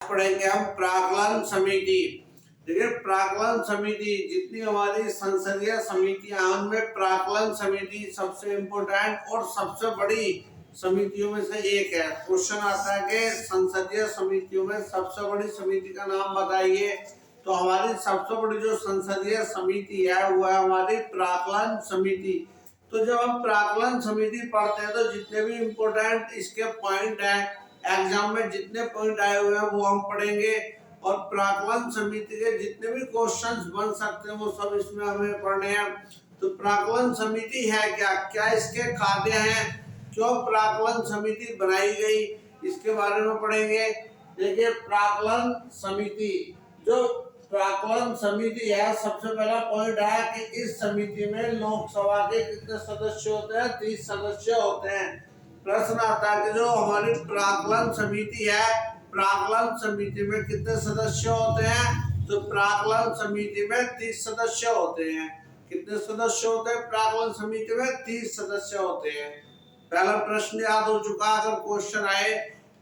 पढ़ेंगे हम प्राक्कलन समिति। देखिए प्राक्कलन समिति जितनी हमारी संसदीय समितियां हैं उनमें प्राक्कलन समिति सबसे इम्पोर्टेंट और सबसे बड़ी समितियों में से एक है। क्वेश्चन आता है कि संसदीय समितियों में सबसे बड़ी समिति का नाम बताइए। तो हमारी सबसे बड़ी जो संसदीय समिति है वो है हमारी प्राक्कलन समिति। तो जब हम प्राक्कलन समिति पढ़ते हैं तो जितने भी इम्पोर्टेंट इसके पॉइंट हैं एग्जाम में जितने पॉइंट आए हुए हैं वो हम पढ़ेंगे और प्राक्कलन समिति के जितने भी क्वेश्चंस बन सकते हैं वो सब इसमें हमें पढ़ने हैं। तो प्राक्कलन समिति है क्या, क्या इसके कार्य हैं, क्यों प्राक्कलन समिति बनाई गई, इसके बारे में पढ़ेंगे। देखिए प्राक्कलन समिति, जो प्राक्कलन समिति है सबसे पहला पॉइंट है कि इस समिति में लोकसभा के कितने सदस्य होते हैं, 30 सदस्य होते हैं। प्रश्न आता है कि जो हमारी प्राक्कलन समिति है प्राक्कलन समिति में कितने सदस्य होते हैं। तो प्राक्कलन समिति में 30 सदस्य होते हैं। कितने सदस्य होते हैं प्राक्कलन समिति में, 30 सदस्य होते हैं। पहला प्रश्न याद हो चुका। अगर क्वेश्चन आए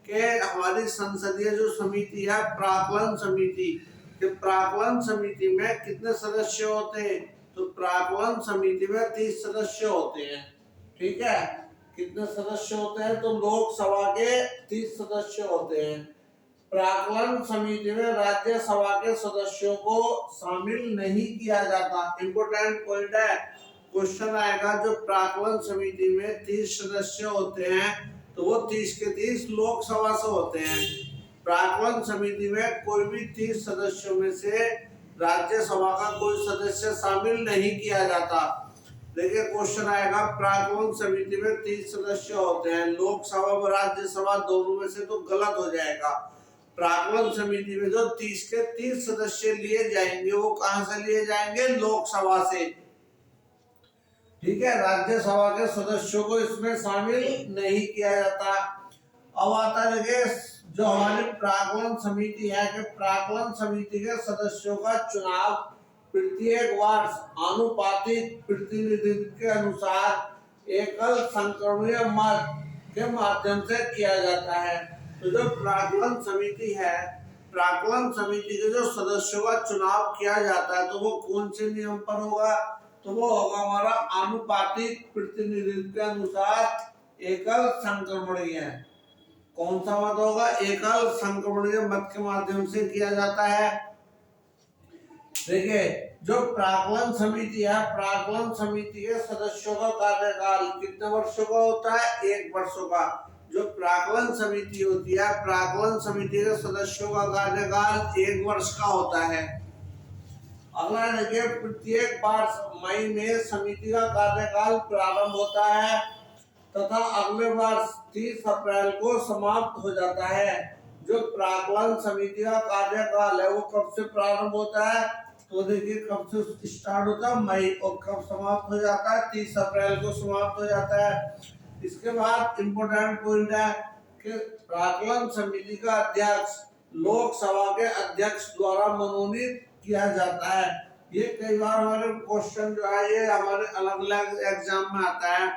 कि हमारी संसदीय जो समिति है प्राक्कलन समिति, कि प्राक्कलन समिति में कितने सदस्य होते हैं, तो प्राक्कलन समिति में 30 सदस्य होते हैं। ठीक है, कितने सदस्य होते हैं, तो लोकसभा के 30 सदस्य होते हैं। प्राक्कलन समिति में राज्यसभा के सदस्यों को शामिल नहीं किया जाता। इंपोर्टेंट पॉइंट है, क्वेश्चन आएगा जो प्राक्कलन समिति में 30 सदस्य होते हैं तो वो 30 के 30 लोकसभा से होते हैं। प्राक्कलन समिति में कोई भी 30 सदस्यों में से राज्यसभा का कोई सदस्य शामिल नहीं किया जाता। देखिए क्वेश्चन आएगा प्राक्कलन समिति में 30 सदस्य होते हैं, लोकसभा और राज्यसभा दोनों में से, तो गलत हो जाएगा। प्राक्कलन समिति में जो 30 के 30 सदस्य लिए जाएंगे वो कहां से लिए जाएंगे, लोकसभा से। ठीक है, राज्यसभा के सदस्यों को इसमें शामिल नहीं किया जाता। अब आता है जो हमारी प्राक्कलन समिति है कि प्राक्कलन समिति के सदस्यों का चुनाव प्रत्येक वर्ष आनुपातिक प्रतिनिधित्व के अनुसार एकल संक्रमणीय मत के माध्यम से किया जाता है। तो जो प्राक्कलन समिति है, प्राक्कलन समिति के जो सदस्यों का चुनाव किया जाता है तो वो कौन से नियम पर होगा, तो वो होगा हमारा आनुपातिक प्रतिनिधित्व के अनुसार एकल संक्रमणीय। कौन सा मत होगा, एकल संक्रमणीय मत के माध्यम से किया जाता है। देखिए जो प्राक्कलन समिति है, प्राक्कलन समिति के सदस्यों का कार्यकाल कितने वर्षों का होता है, 1 वर्षों का। जो प्राक्कलन समिति होती है, प्राक्कलन समिति के सदस्यों का कार्यकाल 1 वर्ष का होता है। अगला देखिए प्रत्येक वर्ष मई में समिति का कार्यकाल प्रारंभ होता है तथा अगले वर्ष 30 अप्रैल को समाप्त हो जाता है। जो प्राक्कलन समिति का कार्यकाल है वो कब से प्रारंभ होता है, तो देखिए कब से स्टार्ट होता है, मई, और कब समाप्त हो जाता है, 30 अप्रैल को समाप्त हो जाता है। इसके बाद इम्पोर्टेंट पॉइंट है कि प्राक्कलन समिति का अध्यक्ष लोकसभा के अध्यक्ष द्वारा मनोनीत किया जाता है। ये कई बार हमारे क्वेश्चन जो है ये हमारे अलग अलग एग्जाम में आता है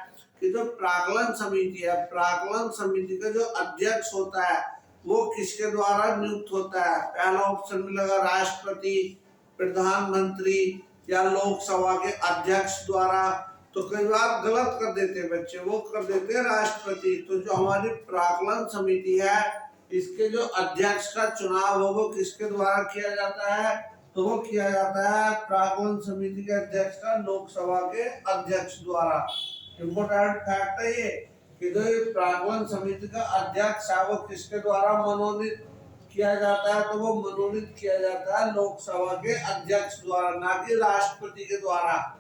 कि जो प्राक्कलन समिति है, प्राक्कलन समिति का जो अध्यक्ष होता है वो किसके द्वारा नियुक्त होता है। पहला ऑप्शन मिलेगा राष्ट्रपति, प्रधानमंत्री या लोकसभा के अध्यक्ष द्वारा। तो कई बार गलत कर देते हैं बच्चे, वो कर देते हैं राष्ट्रपति। तो जो हमारी प्राक्कलन समिति है इसके जो अध्यक्ष का चुनाव हो वो किसके द्वारा किया जाता है, तो वो किया जाता है प्राक्कलन समिति के अध्यक्ष का लोकसभा के अध्यक्ष द्वारा। इम्पोर्टेंट फैक्ट है ये कि जो प्राक्कलन समिति का अध्यक्ष है वो किसके द्वारा मनोनीत किया जाता है, तो वो मनोनीत किया जाता है लोकसभा के अध्यक्ष द्वारा, ना कि राष्ट्रपति के द्वारा।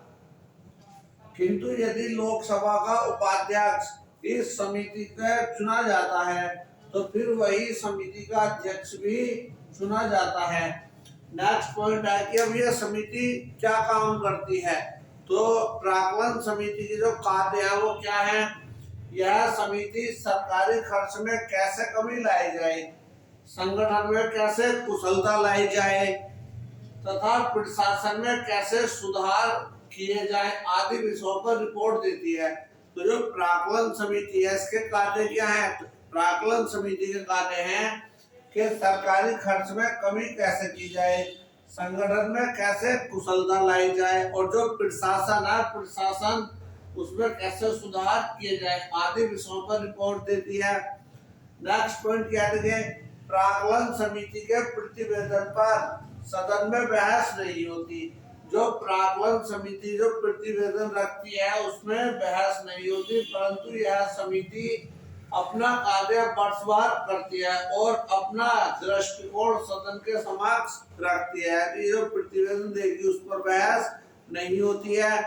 किंतु यदि लोकसभा का उपाध्यक्ष इस समिति का चुना जाता है तो फिर वही समिति का अध्यक्ष भी चुना जाता है। नेक्स्ट पॉइंट है कि अब यह समिति क्या काम करती है। तो प्राक्कलन समिति की जो कार्य है वो क्या है, यह समिति सरकारी खर्च में कैसे कमी लाई जाए, संगठन में कैसे कुशलता लाई जाए तथा प्रशासन में कैसे सुधार किए जाए आदि विषयों पर रिपोर्ट देती है। तो जो प्राक्कलन समिति है इसके कार्य क्या है, प्राक्कलन समिति के कार्य हैं कि सरकारी खर्च में कमी कैसे की जाए, संगठन में कैसे कुशलता लाई जाए और जो प्रशासन है प्रशासन उसमें कैसे सुधार किए जाए आदि विषयों पर रिपोर्ट देती है। नेक्स्ट पॉइंट क्या देंगे, प्राक्कलन समिति के प्रतिवेदन पर सदन में बहस नहीं होती। जो प्राक्कलन समिति जो प्रतिवेदन रखती है उसमें बहस नहीं होती, परंतु यह समिति अपना कार्य वर्षभर करती है और अपना दृष्टिकोण सदन के समक्ष रखती है। यदि जो प्रतिवेदन देगी उस पर बहस नहीं होती है।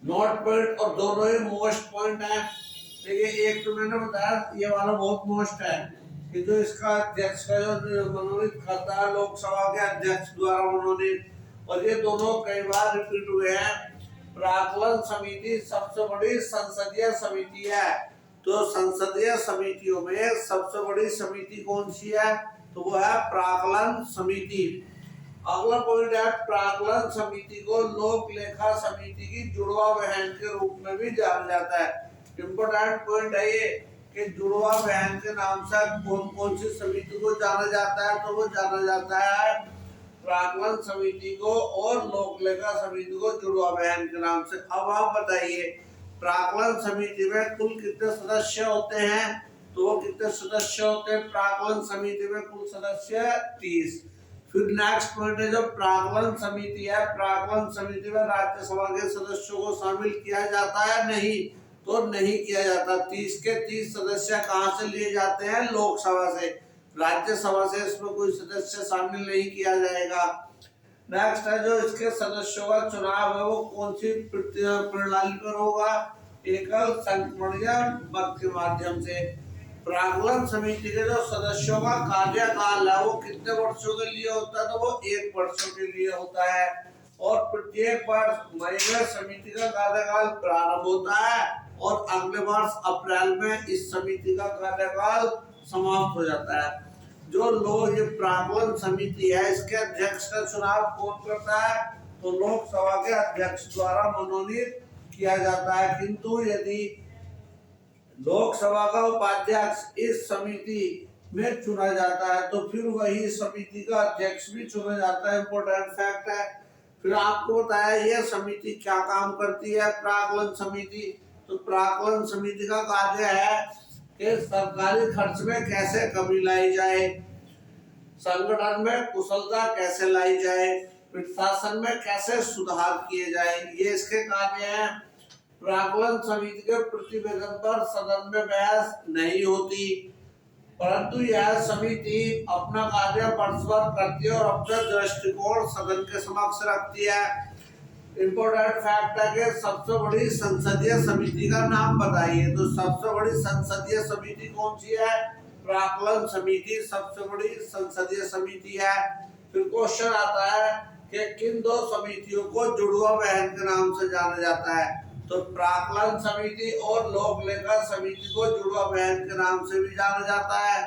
नोट पॉइंट और दोनों ही मोस्ट पॉइंट है। देखिए एक तो मैंने बताया ये वाला बहुत मोस्ट है कि जो इसका अध्यक्ष का जो मनोनीत करता है लोकसभा के अध्यक्ष द्वारा मनोनीत, और ये दोनों कई बार रिपीट हुए हैं। प्राक्कलन समिति सबसे बड़ी संसदीय समिति है। तो संसदीय समितियों में सबसे बड़ी समिति कौन सी है, तो वो है प्राक्कलन समिति। अगला पॉइंट है प्राक्कलन समिति को लोक लेखा समिति की जुड़वा बहन के रूप में भी जाना जाता है। इम्पोर्टेंट पॉइंट है ये कि जुड़वा बहन के नाम से कौन कौन सी समिति को जाना जाता है, तो वो जाना जाता है प्राक्कलन समिति को और लोक लेखा समिति को जुड़वा बहन के नाम से। अब आप बताइए प्राक्कलन समिति में कुल कितने सदस्य होते हैं, तो वो कितने सदस्य होते हैं प्राक्कलन समिति में, कुल सदस्य 30। फिर नेक्स्ट पॉइंट है जो प्राक्कलन समिति है, प्राक्कलन समिति में राज्यसभा के सदस्यों को शामिल किया जाता है नहीं, तो नहीं किया जाता। 30 के 30 सदस्य कहाँ से लिए जाते हैं, लोकसभा से, राज्यसभा से इसमें कोई सदस्य शामिल नहीं किया जाएगा। नेक्स्ट है जो इसके सदस्यों का चुनाव है वो कौन सी प्रणाली पर होगा, एकल संक्रमण या मत के माध्यम से। प्राक्कलन समिति के जो सदस्यों का कार्यकाल है वो कितने वर्षों के लिए होता है, तो वो 1 वर्ष के लिए होता है और प्रत्येक वर्ष मई में समिति का कार्यकाल प्रारंभ होता है और अगले वर्ष अप्रैल में इस समिति का कार्यकाल समाप्त हो जाता है। जो लोग ये प्राक्कलन समिति है इसके अध्यक्ष का चुनाव कौन करता है, तो लोकसभा के अध्यक्ष द्वारा मनोनीत किया जाता है। किंतु यदि लोकसभा का उपाध्यक्ष इस समिति में चुना जाता है तो फिर वही समिति का अध्यक्ष भी चुना जाता है। इम्पोर्टेंट फैक्ट है। फिर आपको बताया यह समिति क्या काम करती है प्राक्कलन समिति, तो प्राक्कलन समिति का कार्य है कि सरकारी खर्च में कैसे कमी लाई जाए, संगठन में कुशलता कैसे लाई जाए, प्रशासन में कैसे सुधार किए जाए, ये इसके कार्य हैं। प्राक्कलन समिति के प्रतिवेदन पर सदन में बहस नहीं होती, परंतु यह समिति अपना कार्य वर्षभर करती है और अपना दृष्टिकोण सदन के समक्ष रखती है। इम्पोर्टेंट फैक्ट है कि सबसे बड़ी संसदीय समिति का नाम बताइए, तो सबसे बड़ी संसदीय समिति कौन सी है, प्राक्कलन समिति सबसे बड़ी संसदीय समिति है। फिर क्वेश्चन आता है कि किन 2 समितियों को जुड़वा बहन के नाम से जाना जाता है, तो प्राक्कलन समिति और लोक लेखा समिति को जुड़वा बहन के नाम से भी जाना जाता है।